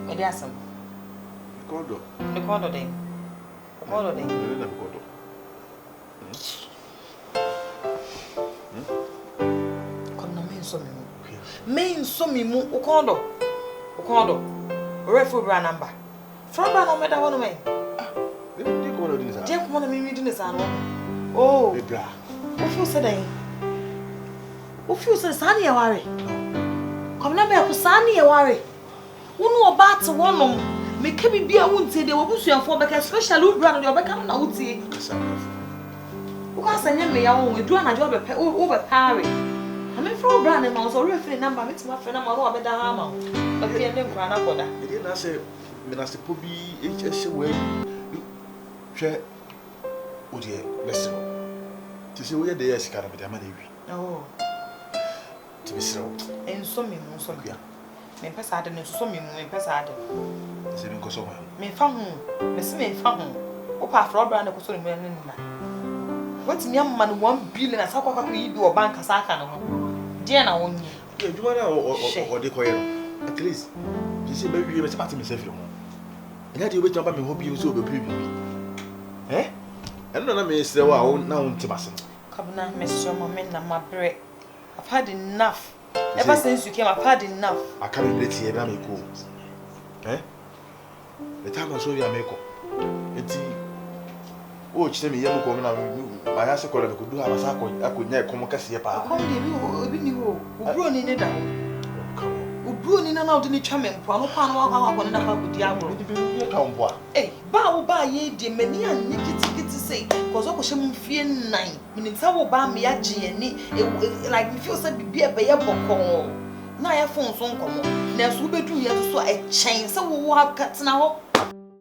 Mediasam. Kodo. The corner day. The corner day. Come no main so me mu ukondo. Ukondo. Refu bra number. From bra no matter one me. They kodo din sa. Je ko na me mi din sa no. Oh. Bra. O fu se dan. O fu se sa na e ware. Come na be ko sa na e ware. Unu oba te wonom me ka bibia wontie de wobusuafo beka special ubra no de obeka na wotie wo ka sanye me ya won edu anaje obepe wo be pare ame fro ubra ne ma so referee number me ti ma fe na ma wo be da ha ma o be ne nkura na koda e dey na say me na se po bi hs we hwe o de lesson ti se wo ye de yes kara be da ma na wi oh ti be sero enso me mo so bia me pesa ade no so me pesa ade se me koso ho me fa ho me se me fa ho o pa afro bra na koso me ne nna wati mi amma no 1 billion asakwa kwa yi bi o bank asaka no ho die na wonyi e djuma na o de koye no at least ti se be wi me se party me se fi ho enya de obetwa ba me ho bi so obepi bi eno na me se wa na won tibase kabna me so mo me na mabre I've had enough. Ever since you came, I've had enough. I can't relate here, I'm cool. The time I saw you, I'm equal. Oh, she me young woman, my answer could do have a sack. I could never come and see a part. Come, you who grown in it. Who grown in and out in the charming, Pano Pano, I want to have with Diablo. Eh, bow by ye, dear many and Nikki to say, because I was fear 9 minutes. I will buy me a genie, like me feel said be a bear book. Now your phone's on come. There's Uber do you so a chain, so we'll have cuts now.